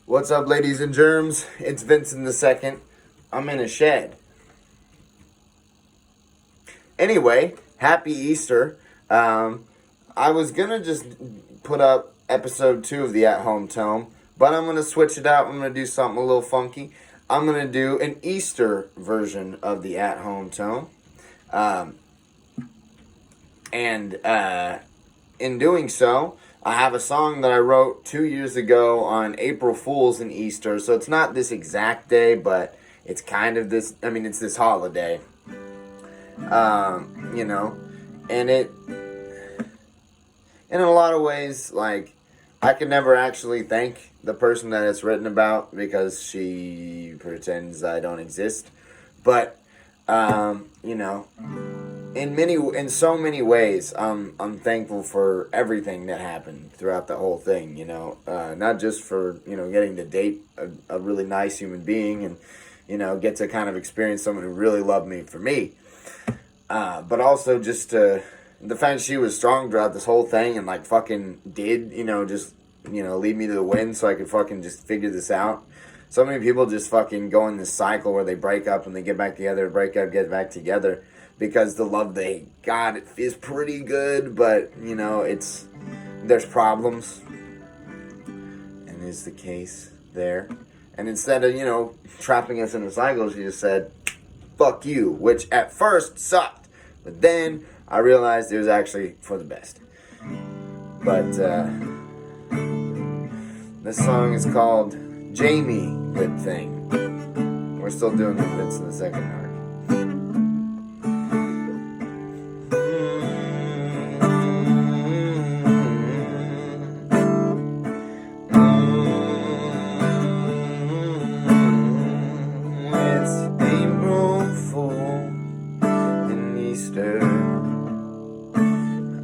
What's up, ladies and germs? It's Vincent II. I'm in a shed. Anyway, happy Easter. I was gonna just put up episode 2 of the At Home Tome, but I'm gonna switch it out. I'm gonna do something a little funky. I'm gonna do an Easter version of the At Home Tome. And in doing so, I have a song that I wrote 2 years ago on April Fool's and Easter. So it's not this exact day, but it's kind of this, it's this holiday. And it, in a lot of ways, like, I can never actually thank the person that it's written about because she pretends I don't exist. But, in so many ways, I'm thankful for everything that happened throughout the whole thing, not just for, getting to date a really nice human being and, get to kind of experience someone who really loved me for me, but also just the fact she was strong throughout this whole thing and, like, fucking did, lead me to the wind so I could fucking just figure this out. So many people just fucking go in this cycle where they break up and they get back together, break up, get back together, because the love they got is pretty good, but, there's problems. And is the case there. And instead of, trapping us in a cycle, she just said, fuck you, which at first sucked. But then I realized it was actually for the best. But, this song is called Jamie Good Thing. We're still doing the Vincent II arc.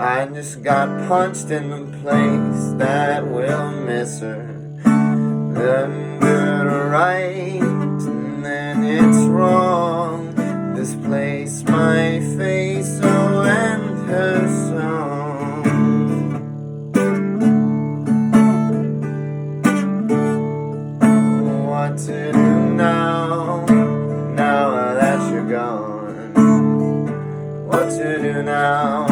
I just got punched in the place that will miss her. Then good right, and then it's wrong. This place might face so end her song. What to do now that you're gone? What to do now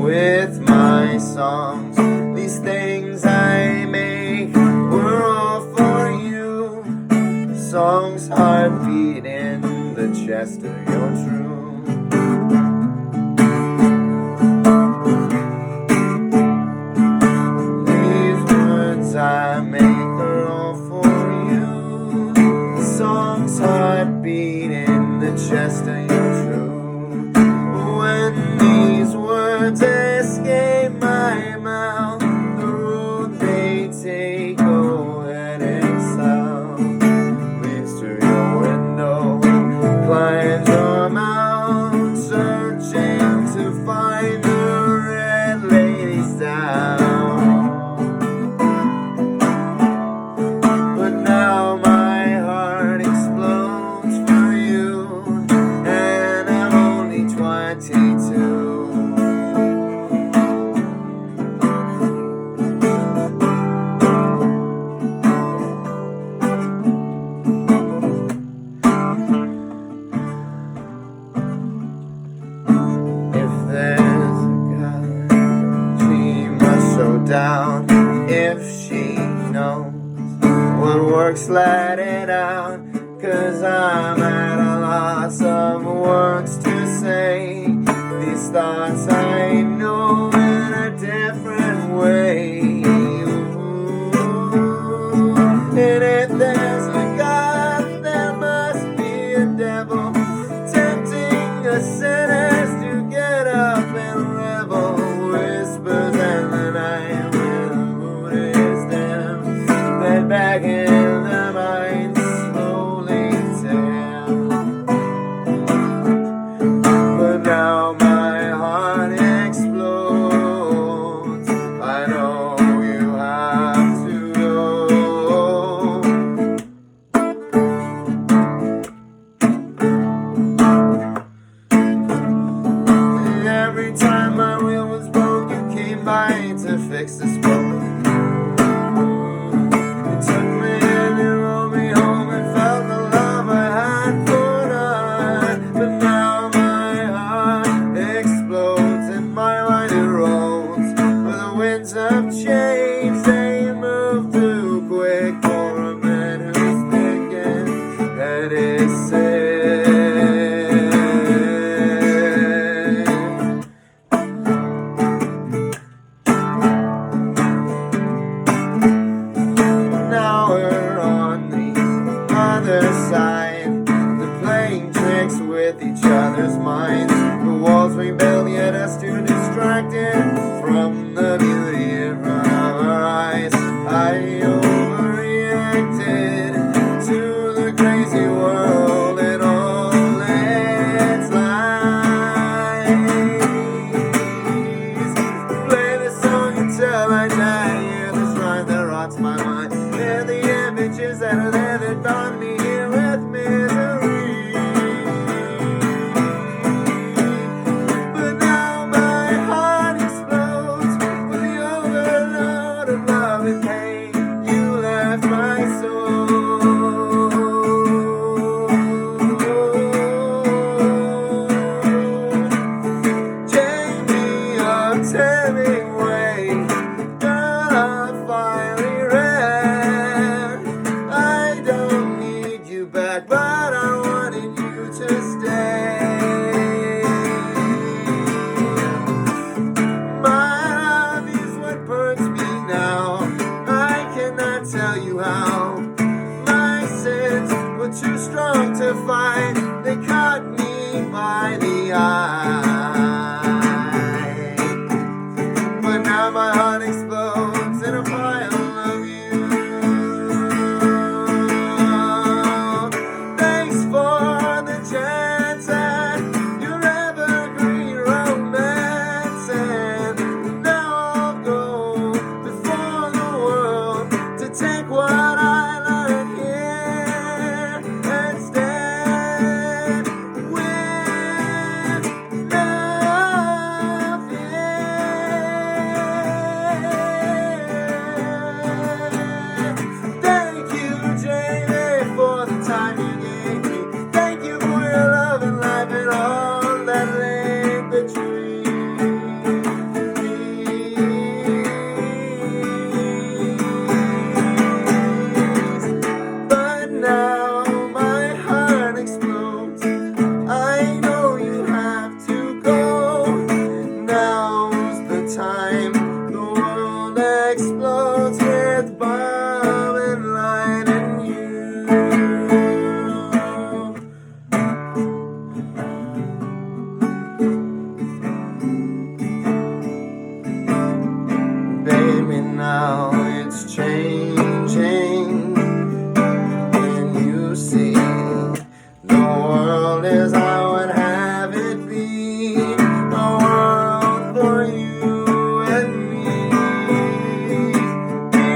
with my songs? These things I make were all for you. Songs heartbeat in the chest of your true. These words I make are all for you. Songs heartbeat in the chest of your true. When these words escape my mouth, the road they take, go heading south, leads to your window, climbs your mount, searching to find the red lady's down. But now my heart explodes for you, and I'm only 22. Down. If she knows what works, let it out, 'cause I'm at a loss of words to say. These thoughts I know in a different way. And if there's a God, there must be a devil, tempting the sinners to get up and revel. Whispers in the night when the mood is dim, then back in the mind slowly dim. But now my heart explodes. I know you have to go. And every time my wheel was broke, you came by to fix this boat. It took me too quick for a man who's thinking that it's sick. Now we're on the other side, they're playing tricks with each other's minds. The walls we build get us too distracted from the beauty of our eyes. I overreacted to the crazy world and all its lies. Play this song until I die. Hear this line that rocks my mind. Hear the images that are there that bond me here with misery. But now my heart explodes with the overload of love and pain. You left my soul. Jamie of Hemingway, girl of fiery red. I don't need you back, but I wanted you to stay. My love is what burns me now. I cannot tell you how. My sins were too strong to fight. They caught me by the eye. But now my heart explodes in a pile of you. Thanks for the chance at your evergreen romance. And now I'll go before the world to take what I learned here and stand with love. Thank you, Jamie, for the time you gave me. Thank you for your love and life and all that lay between. But now my heart explodes. I know you have to go. Now's the time the world explodes with bomb and light and you. Baby, now it's changing. When you see the world as I would have it be, a world for you and me. Me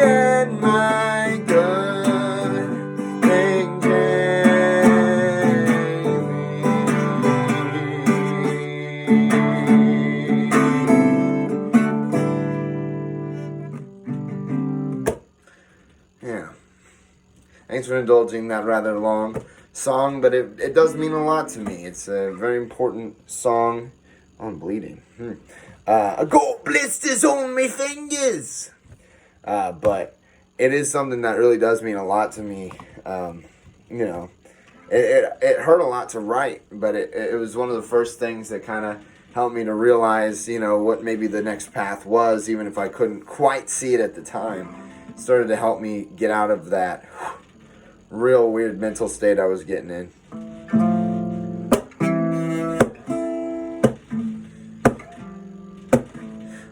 and my good thing, Yeah. Thanks for indulging that rather long song, but it does mean a lot to me. It's a very important song. Oh, I'm bleeding. I got blisters on my fingers. But it is something that really does mean a lot to me. You know, it hurt a lot to write, but it was one of the first things that kind of helped me to realize, you know, what maybe the next path was, even if I couldn't quite see it at the time. It started to help me get out of that real weird mental state I was getting in.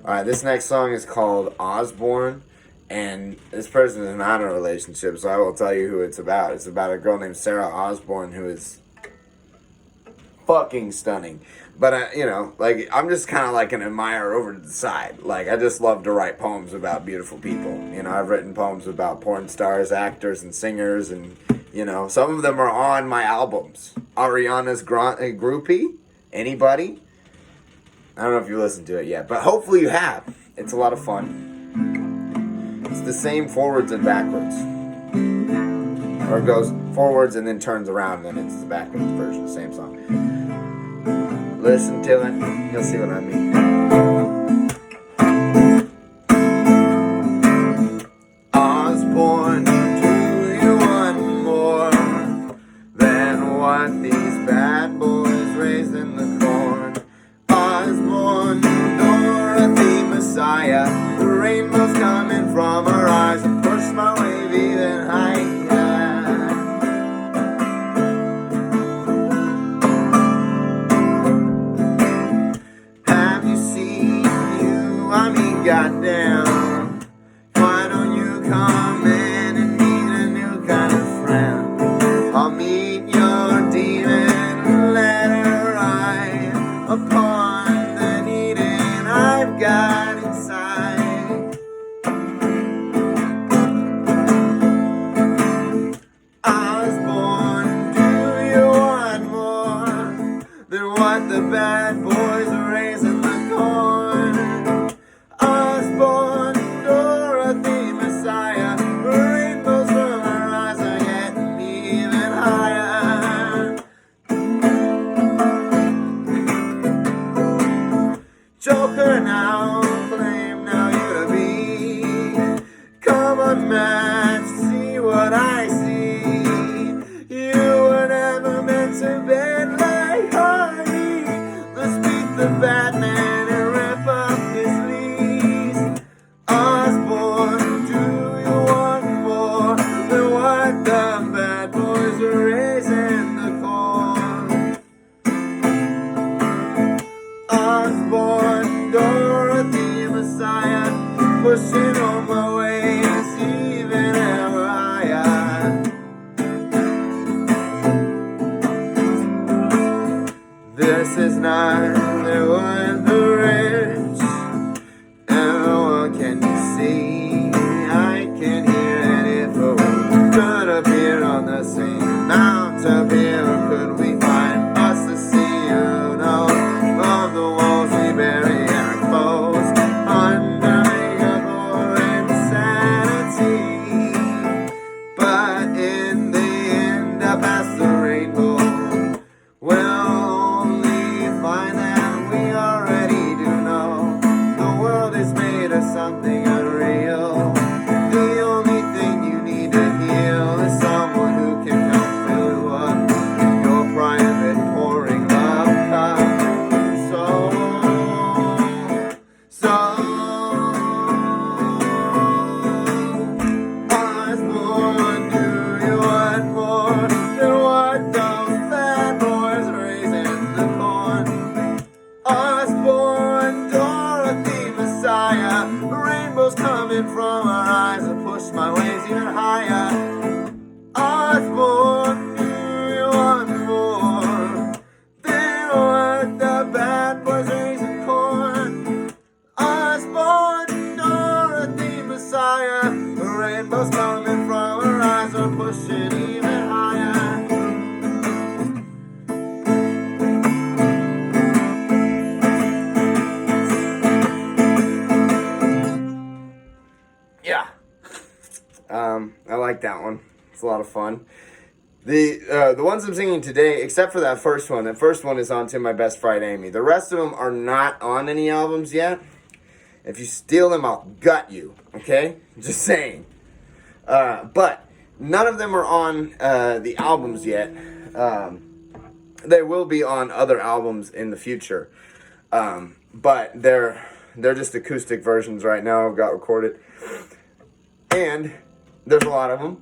Alright, this next song is called Osborne, and this person is not in a relationship, so I will tell you who it's about. It's about a girl named Sarah Osborne who is fucking stunning. But, you know, like, I'm just kind of like an admirer over to the side. Like, I just love to write poems about beautiful people. You know, I've written poems about porn stars, actors, and singers, and, you know, some of them are on my albums. Ariana's Groupie? Anybody? I don't know if you listened to it yet, but hopefully you have. It's a lot of fun. It's the same forwards and backwards. Or it goes forwards and then turns around, and then it's the backwards version of the same song. Listen to it, you'll see what I mean. born to do you one more than what these bad boys raised in the corn. Osborne, Dorothy, Messiah, the rainbow's coming from her eyes and push my wave even higher. Have you seen you? I mean, goddamn, why don't you come in and meet a new kind of friend? I'll meet your demon, let her ride upon the needing I've got inside. I was born, do you want more than what the bad boys are raising the corn? I was born, Dorothy, Messiah, rainbows from her eyes are getting even higher. Joker now, claim now you to be. Come on, man, see what I see. You were never meant to bend like Hardy. Let's beat the Batman and rip up his sleeves. Osborne, do you want more than what the bad boys are raising the corn? Osborne, Dorothy, Messiah, pushing on my ways even ever higher. This is not the one the rich, and what can you see? I can hear it if a word could appear on the scene. Mount up here, could we find us to see? You know, of the walls we bury our foes under makeup or insanity. But in the end, up past the rainbow, we'll only find that we already do know the world is made of something unreal. The only thing you need to heal is someone who can help fill you up your private pouring love cup. Osborne, do you want more than what those bad boys raising the corn? Osborne, Dorothy, Messiah, rainbows coming from our eyes and push my waves even higher. Osborne, do you want more than what the bad boys raising corn? Osborne, Dorothy, Messiah, rainbows coming from her eyes are pushing even higher. Yeah. I like that one. It's a lot of fun. The ones I'm singing today, except for that first one, the first one is on To My Best Friend Amy. The rest of them are not on any albums yet. If you steal them, I'll gut you. Okay? Just saying. But none of them are on the albums yet. They will be on other albums in the future. But they're just acoustic versions right now. I've got recorded. And there's a lot of them.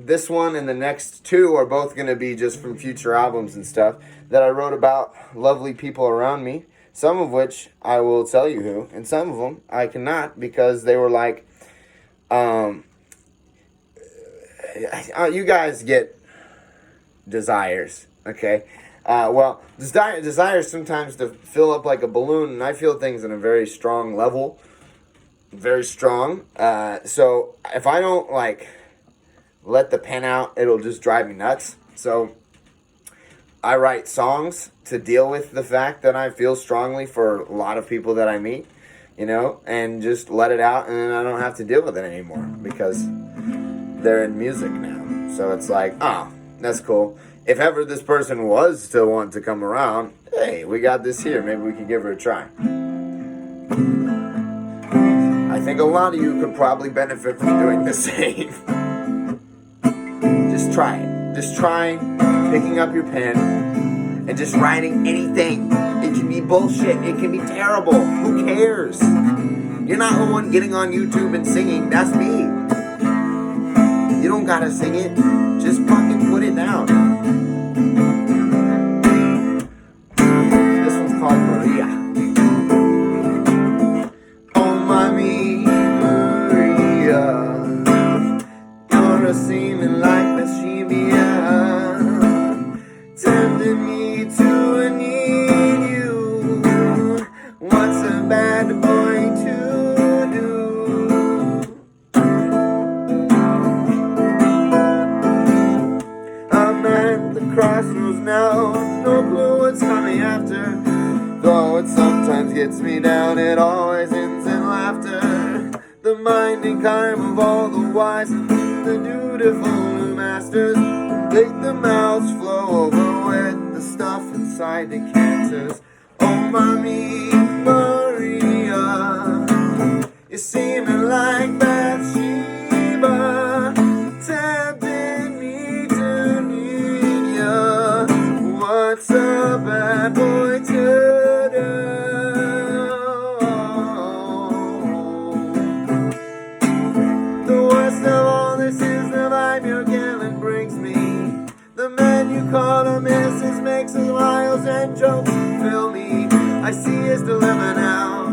This one and the next two are both going to be just from future albums and stuff that I wrote about lovely people around me. Some of which I will tell you who, and some of them I cannot because they were like, you guys get desires, okay? Well, desires sometimes to fill up like a balloon, and I feel things in a very strong level, very strong. So if I don't like let the pen out, it'll just drive me nuts. So I write songs to deal with the fact that I feel strongly for a lot of people that I meet, you know, and just let it out, and then I don't have to deal with it anymore because they're in music now. So it's like, oh, that's cool. If ever this person was still wanting to come around, hey, we got this here. Maybe we can give her a try. I think a lot of you could probably benefit from doing the same. Just try it. Just try picking up your pen and just writing anything. It can be bullshit. It can be terrible. Who cares? You're not the one getting on YouTube and singing. That's me. You don't gotta sing it. Just fucking put it down. This one's called Maria. Oh, mommy, Maria, you're seeming like Bathsheba, tempting me to need you. What's a bad boy to do? I'm at the crossroads now, no clue what's coming after. Though it sometimes gets me down, it always ends in laughter. The minding calm of all the wise, the dutiful new masters, make the mouths flow over with the stuff inside the canters. Oh, mommy, Maria, you're seeming like Bathsheba, tempting me to need ya. What's a bad boy to do? The worst of all this is the vibe your gallon brings me. The man you call a missus makes smiles and jokes fill me. I see his dilemma now.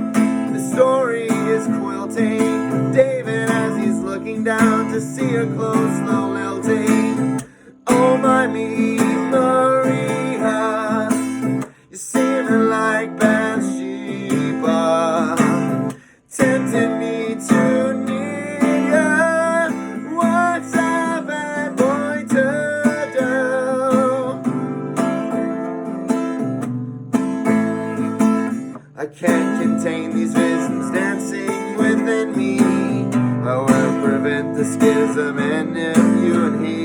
The story is quilting. David as he's looking down to see her clothes slow lilting. Oh, my me, Maria, you're seeming like Bathsheba, tempting me to need ya. What's a bad boy to do? I can't contain these visions dancing within me. I will prevent the schism in you and he.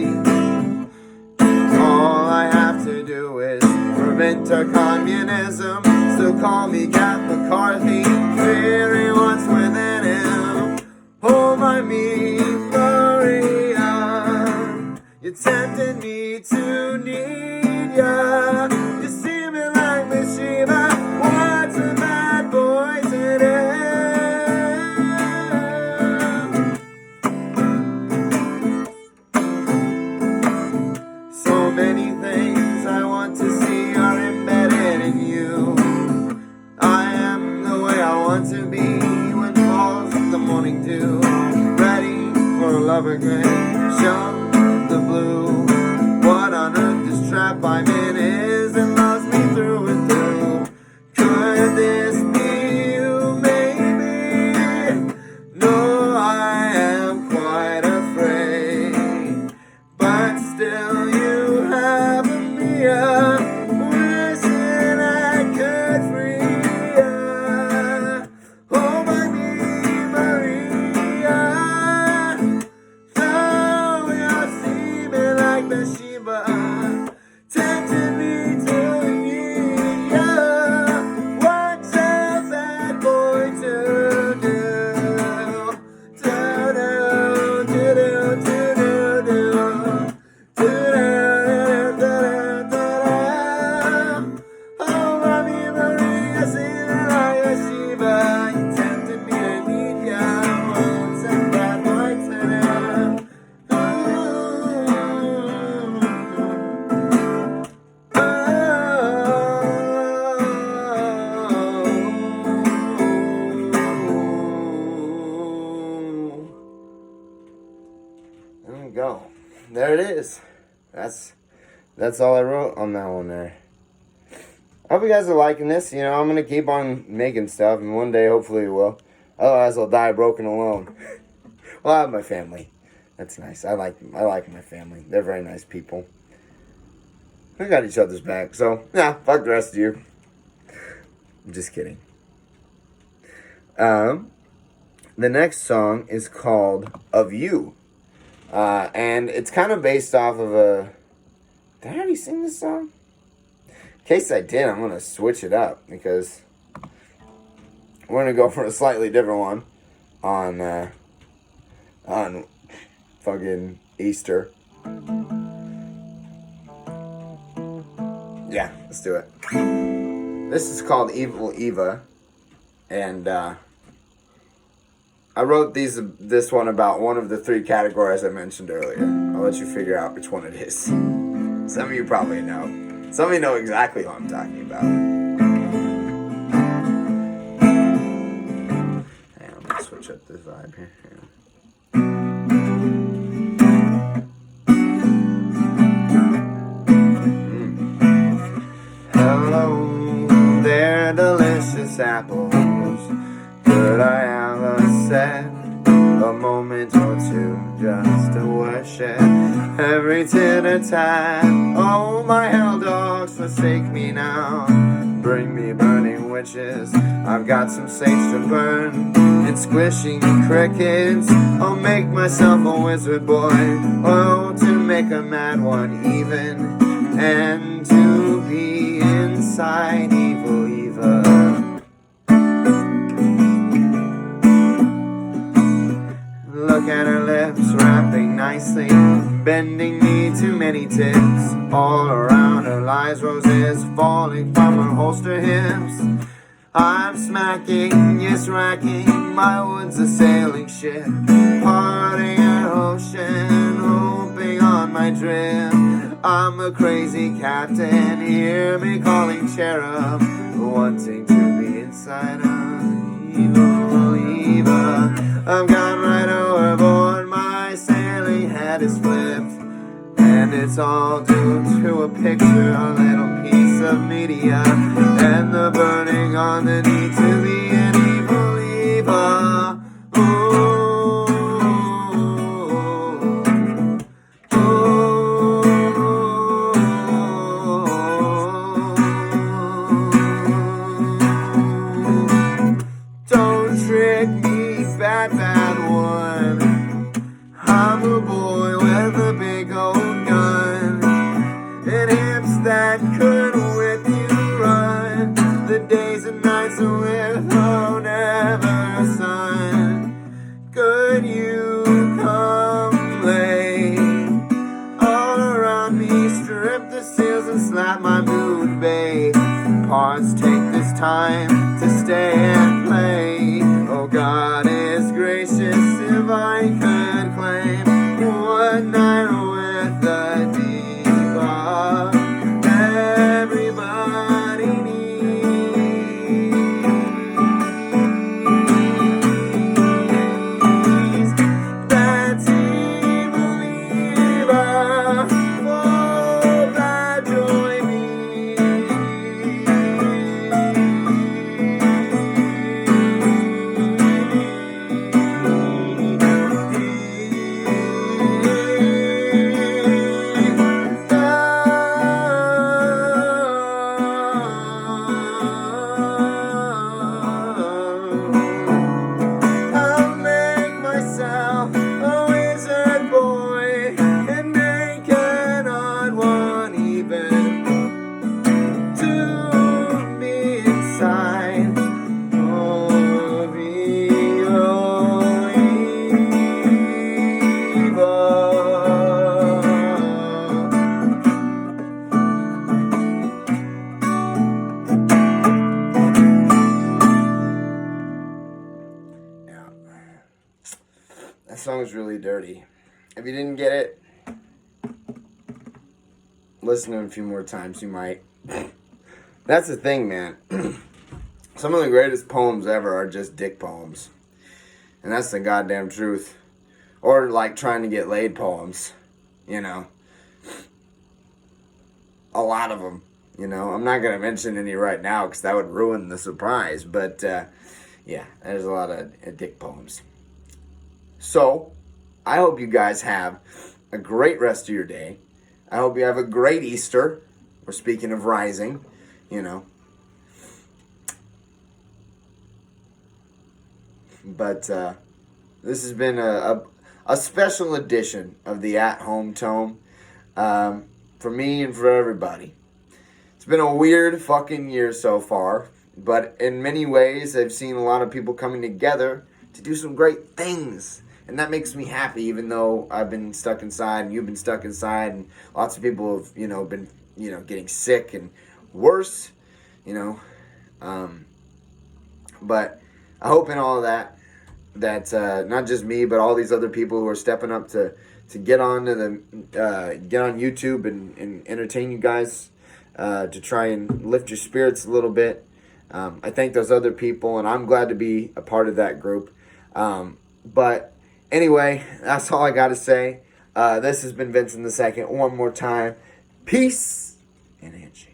All I have to do is prevent our communism. Still call me Cat McCartney, fearing what's within him. Oh, my me, Maria, you're tempting me to need ya. You see me like Bathsheba. What's a bad boy today? So many things I want to see are embedded in you. I am the way I want to be when falls the morning dew. Ready for a lover grin, show the blue. What on earth this trap I'm in is and loves me through and through. Could this be you, maybe? No, I am quite afraid, but still you have me up, wishing I could free ya. Oh, my Maria, though you're seeming like Bathsheba, tempting me to need ya. What's a bad boy to do? To do, to do, to do, do. To do, to do, to do. Oh, mommy Maria, seeming like Bathsheba, you tempted me to need ya. What's a bad boy to do? There we go. There it is. That's all I wrote on that one there. I hope you guys are liking this. You know, I'm gonna keep on making stuff, and one day hopefully it will. Otherwise, I'll die broken alone. Well, I have my family. That's nice. I like my family. They're very nice people. We got each other's back. So yeah, fuck the rest of you. I'm just kidding. The next song is called "Of You," and it's kind of based off of a. Did I already sing this song? In case I did, I'm gonna switch it up because we're gonna go for a slightly different one. on fucking Easter. Yeah, let's do it. This is called Evil Eva, and I wrote this one about one of the three categories I mentioned earlier. I'll let you figure out which one it is. Some of you probably know. Some of you know exactly what I'm talking about. Hang on, let me switch up this vibe here. Hello there, delicious apples. Could I have a set, a moment or two, just to worship every tit-a-tat? Oh, my hell dogs, forsake me now. Bring me burning witches, I've got some sage to burn. And squishing crickets, I'll make myself a wizard boy. Oh, to make a mad one even, and to be inside Evil Eva. Look at her lips, wrapping nicely, bending me to many tips. All around her lies roses, falling from her holster hips. I'm smacking, yes racking, my wood's a sailing ship, parting an ocean, hoping on my drip. I'm a crazy captain, hear me calling cherub, wanting to be inside of Evil Eva. I've gone right overboard, my sailing hat is flipped, and it's all due to a picture, a little piece of media, and the burning on the need to be an Evil Eva. Ooh, don't trick me, bad one. I'm a boy with a big old gun, and hips that could with you run. The days and nights are without ever sun. Could you come lay all around me, strip the seals and slap my mood, babe. Parts take this time to stay and play. Oh, God is gracious if I could claim one night with the diva everybody needs. That's Evil Eva, oh, that joy me. I'll make myself a wizard boy and make an odd one even to be inside of Evil Eva. Yeah. That song's really dirty. If you didn't get it, listen to it a few more times, you might. That's the thing, man. Some of the greatest poems ever are just dick poems. And that's the goddamn truth. Or like trying to get laid poems, you know. A lot of them, you know. I'm not going to mention any right now because that would ruin the surprise. But, yeah, there's a lot of dick poems. So, I hope you guys have a great rest of your day. I hope you have a great Easter. We're speaking of rising, you know. But this has been a special edition of the At Home Tome for me and for everybody. It's been a weird fucking year so far, but in many ways I've seen a lot of people coming together to do some great things. And that makes me happy, even though I've been stuck inside and you've been stuck inside and lots of people have, been, getting sick and worse, But I hope in all of that not just me, but all these other people who are stepping up to get on get on YouTube and entertain you guys, to try and lift your spirits a little bit. I thank those other people, and I'm glad to be a part of that group. But anyway, that's all I got to say. This has been Vincent II. One more time. Peace and handshake.